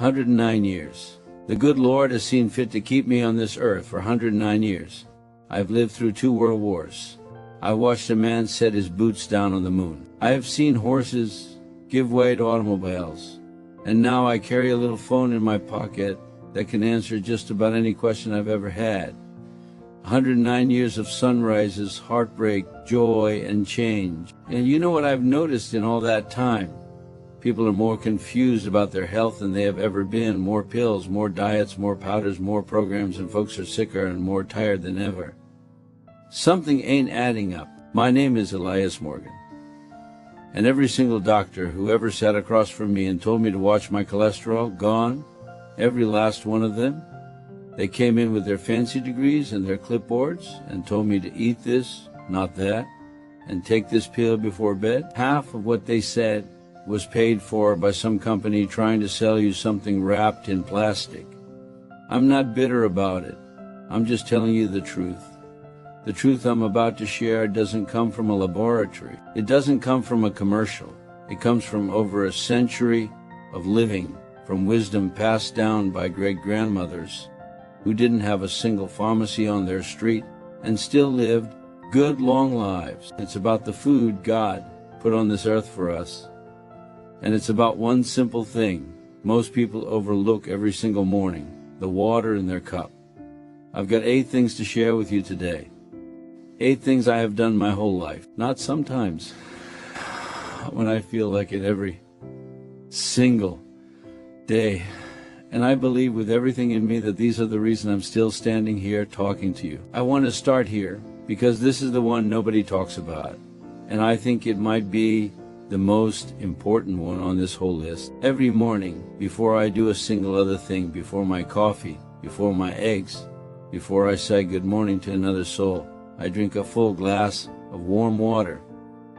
109 years. The good Lord has seen fit to keep me on this earth for 109 years. I've lived through 2 world wars. I watched a man set his boots down on the moon. I have seen horses give way to automobiles. And now I carry a little phone in my pocket that can answer just about any question I've ever had. 109 years of sunrises, heartbreak, joy, and change. And you know what I've noticed in all that time? People are more confused about their health than they have ever been. More pills, more diets, more powders, more programs, and folks are sicker and more tired than ever. Something ain't adding up. My name is Elias Morgan. And every single doctor who ever sat across from me and told me to watch my cholesterol, gone. Every last one of them. They came in with their fancy degrees and their clipboards and told me to eat this, not that, and take this pill before bed. Half of what they said was paid for by some company trying to sell you something wrapped in plastic. I'm not bitter about it. I'm just telling you the truth. The truth I'm about to share doesn't come from a laboratory. It doesn't come from a commercial. It comes from over a century of living, from wisdom passed down by great-grandmothers who didn't have a single pharmacy on their street and still lived good, long lives. It's about the food God put on this earth for us. And it's about one simple thing most people overlook every single morning: the water in their cup. I've got 8 things to share with you today. 8 things I have done my whole life. Not sometimes, when I feel like it every single day. And I believe with everything in me that these are the reason I'm still standing here talking to you. I want to start here because this is the one nobody talks about. And I think it might be the most important one on this whole list. Every morning, before I do a single other thing, before my coffee, before my eggs, before I say good morning to another soul, I drink a full glass of warm water.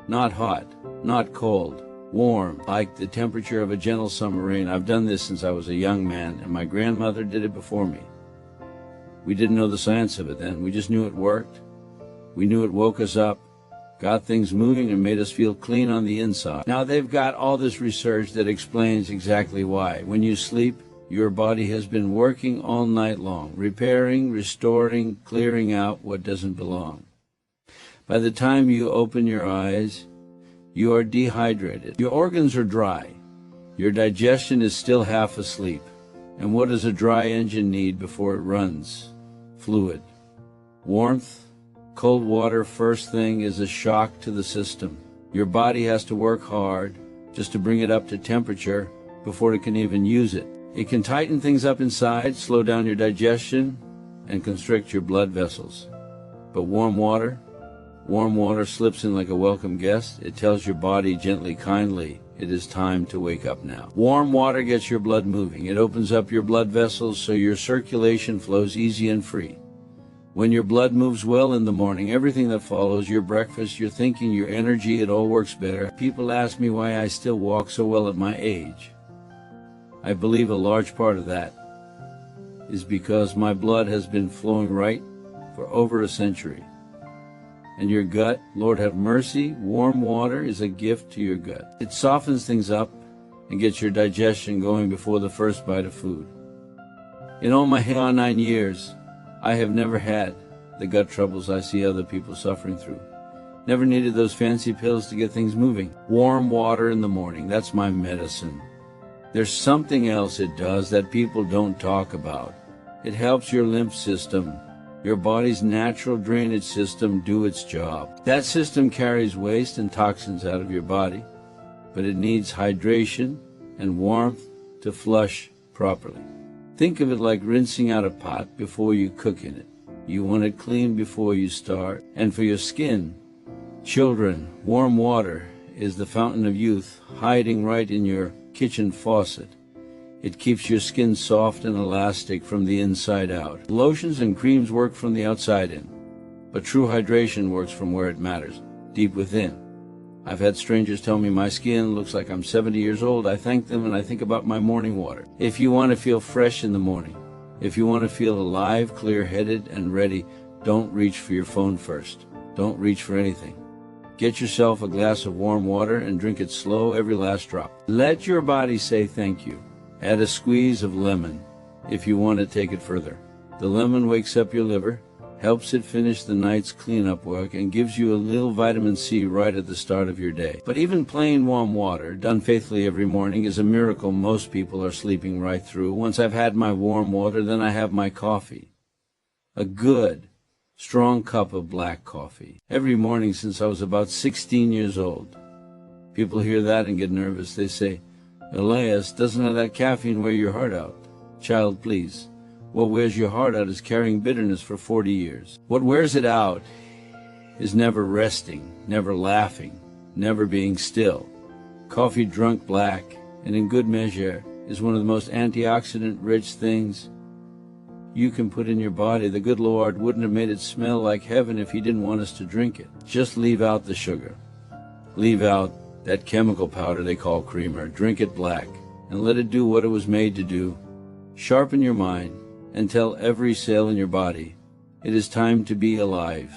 Not hot, not cold, warm, like the temperature of a gentle summer rain. I've done this since I was a young man, and my grandmother did it before me. We didn't know the science of it then. We just knew it worked. We knew it woke us up, got things moving, and made us feel clean on the inside. Now they've got all this research that explains exactly why. When you sleep, your body has been working all night long, repairing, restoring, clearing out what doesn't belong. By the time you open your eyes, you are dehydrated. Your organs are dry. Your digestion is still half asleep. And what does a dry engine need before it runs? Fluid. Warmth. Cold water first thing is a shock to the system. Your body has to work hard just to bring it up to temperature before it can even use it. It can tighten things up inside, slow down your digestion, and constrict your blood vessels. But warm water slips in like a welcome guest. It tells your body gently, kindly, it is time to wake up now. Warm water gets your blood moving. It opens up your blood vessels so your circulation flows easy and free. When your blood moves well in the morning, everything that follows, your breakfast, your thinking, your energy, it all works better. People ask me why I still walk so well at my age. I believe a large part of that is because my blood has been flowing right for over a century. And your gut, Lord have mercy, warm water is a gift to your gut. It softens things up and gets your digestion going before the first bite of food. In all my 9 years, I have never had the gut troubles I see other people suffering through. Never needed those fancy pills to get things moving. Warm water in the morning, that's my medicine. There's something else it does that people don't talk about. It helps your lymph system, your body's natural drainage system, do its job. That system carries waste and toxins out of your body, but it needs hydration and warmth to flush properly. Think of it like rinsing out a pot before you cook in it. You want it clean before you start. And for your skin, children, warm water is the fountain of youth hiding right in your kitchen faucet. It keeps your skin soft and elastic from the inside out. Lotions and creams work from the outside in, but true hydration works from where it matters, deep within. I've had strangers tell me my skin looks like I'm 70 years old. I thank them and I think about my morning water. If you want to feel fresh in the morning, if you want to feel alive, clear-headed, and ready, don't reach for your phone first. Don't reach for anything. Get yourself a glass of warm water and drink it slow, every last drop. Let your body say thank you. Add a squeeze of lemon if you want to take it further. The lemon wakes up your liver, helps it finish the night's cleanup work, and gives you a little vitamin C right at the start of your day. But even plain warm water, done faithfully every morning, is a miracle most people are sleeping right through. Once I've had my warm water, then I have my coffee. A good, strong cup of black coffee. Every morning since I was about 16 years old. People hear that and get nervous. They say, "Elias, doesn't have that caffeine wear your heart out?" Child, please. What wears your heart out is carrying bitterness for 40 years. What wears it out is never resting, never laughing, never being still. Coffee drunk black, and in good measure, is one of the most antioxidant-rich things you can put in your body. The good Lord wouldn't have made it smell like heaven if He didn't want us to drink it. Just leave out the sugar. Leave out that chemical powder they call creamer. Drink it black, and let it do what it was made to do. Sharpen your mind, and tell every cell in your body, it is time to be alive.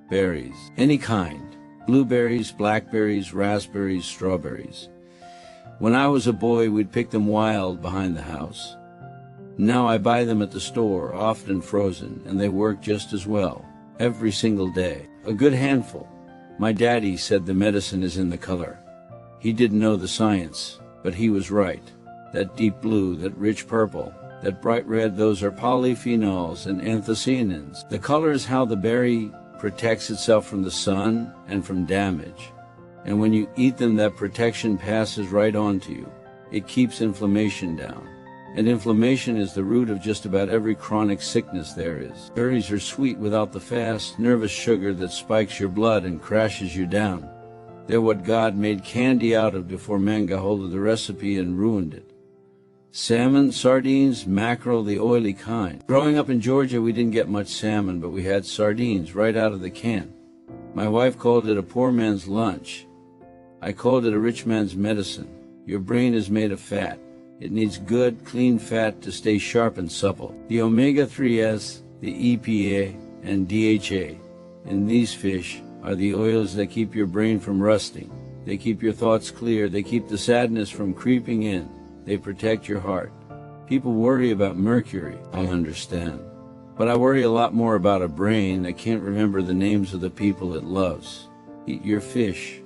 Berries, any kind. Blueberries, blackberries, raspberries, strawberries. When I was a boy, we'd pick them wild behind the house. Now I buy them at the store, often frozen, and they work just as well, every single day. A good handful. My daddy said the medicine is in the color. He didn't know the science, but he was right. That deep blue, that rich purple, that bright red, those are polyphenols and anthocyanins. The color is how the berry protects itself from the sun and from damage. And when you eat them, that protection passes right on to you. It keeps inflammation down. And inflammation is the root of just about every chronic sickness there is. Berries are sweet without the fast, nervous sugar that spikes your blood and crashes you down. They're what God made candy out of before man got hold of the recipe and ruined it. Salmon, sardines, mackerel, the oily kind. Growing up in Georgia, we didn't get much salmon, but we had sardines right out of the can. My wife called it a poor man's lunch. I called it a rich man's medicine. Your brain is made of fat. It needs good, clean fat to stay sharp and supple. The omega-3s, the EPA, and DHA in these fish are the oils that keep your brain from rusting. They keep your thoughts clear. They keep the sadness from creeping in. They protect your heart. People worry about mercury, I understand. But I worry a lot more about a brain that can't remember the names of the people it loves. Eat your fish.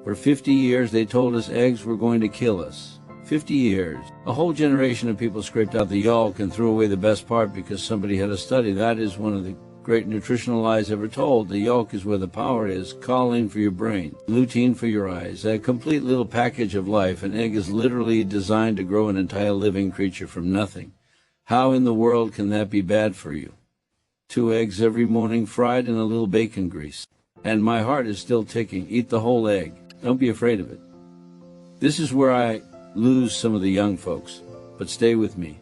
For 50 years they told us eggs were going to kill us. 50 years. A whole generation of people scraped out the yolk and threw away the best part because somebody had a study. That is one of the great nutritional lies ever told. The yolk is where the power is. Choline for your brain, lutein for your eyes, a complete little package of life. An egg is literally designed to grow an entire living creature from nothing. How in the world can that be bad for you? 2 eggs every morning fried in a little bacon grease. And my heart is still ticking. Eat the whole egg. Don't be afraid of it. This is where I lose some of the young folks, but stay with me.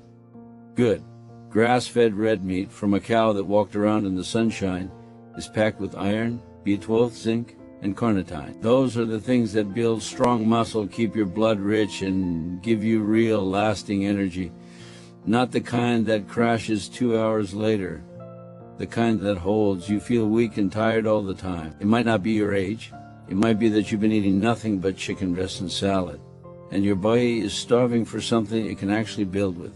Good. Grass-fed red meat from a cow that walked around in the sunshine is packed with iron, B12, zinc, and carnitine. Those are the things that build strong muscle, keep your blood rich, and give you real lasting energy. Not the kind that crashes 2 hours later. The kind that holds. You feel weak and tired all the time. It might not be your age. It might be that you've been eating nothing but chicken breast and salad, and your body is starving for something it can actually build with.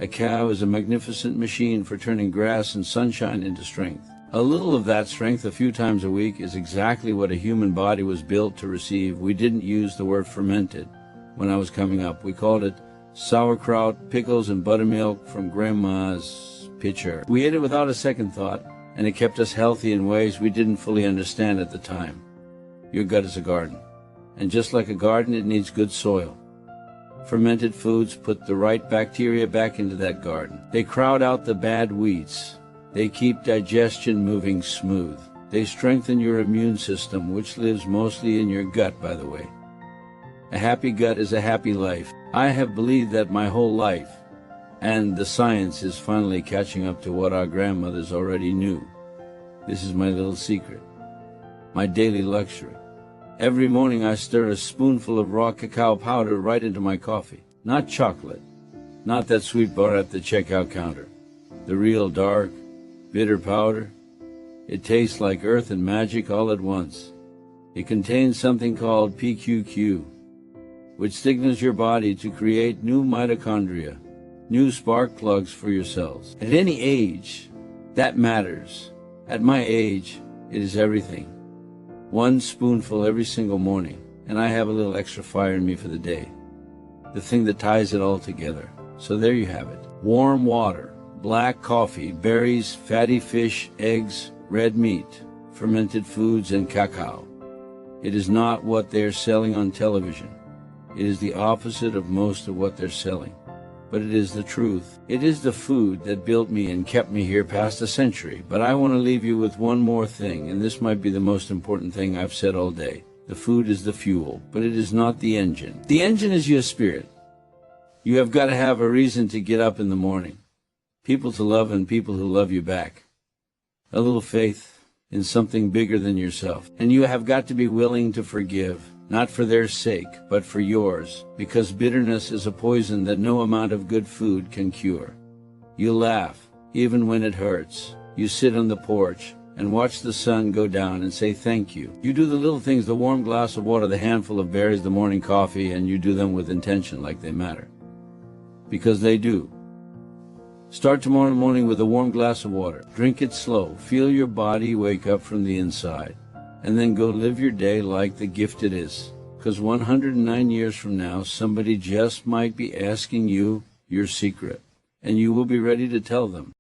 A cow is a magnificent machine for turning grass and sunshine into strength. A little of that strength a few times a week is exactly what a human body was built to receive. We didn't use the word fermented when I was coming up. We called it sauerkraut, pickles, and buttermilk from Grandma's pitcher. We ate it without a second thought, and it kept us healthy in ways we didn't fully understand at the time. Your gut is a garden, and just like a garden, it needs good soil. Fermented foods put the right bacteria back into that garden. They crowd out the bad weeds. They keep digestion moving smooth. They strengthen your immune system, which lives mostly in your gut, by the way. A happy gut is a happy life. I have believed that my whole life, and the science is finally catching up to what our grandmothers already knew. This is my little secret, my daily luxury. Every morning I stir a spoonful of raw cacao powder right into my coffee. Not chocolate, not that sweet bar at the checkout counter. The real dark, bitter powder. It tastes like earth and magic all at once. It contains something called PQQ, which signals your body to create new mitochondria, new spark plugs for your cells. At any age, that matters. At my age, it is everything. 1 spoonful every single morning, and I have a little extra fire in me for the day. The thing that ties it all together. So there you have it. Warm water, black coffee, berries, fatty fish, eggs, red meat, fermented foods, and cacao. It is not what they are selling on television. It is the opposite of most of what they're selling. But it is the truth. It is the food that built me and kept me here past a century. But I want to leave you with one more thing, and this might be the most important thing I've said all day. The food is the fuel, but it is not the engine. The engine is your spirit. You have got to have a reason to get up in the morning. People to love and people who love you back. A little faith in something bigger than yourself. And you have got to be willing to forgive, not for their sake, but for yours, because bitterness is a poison that no amount of good food can cure. You laugh, even when it hurts. You sit on the porch and watch the sun go down and say thank you. You do the little things, the warm glass of water, the handful of berries, the morning coffee, and you do them with intention like they matter. Because they do. Start tomorrow morning with a warm glass of water. Drink it slow. Feel your body wake up from the inside. And then go live your day like the gift it is. Because 109 years from now, somebody just might be asking you your secret. And you will be ready to tell them.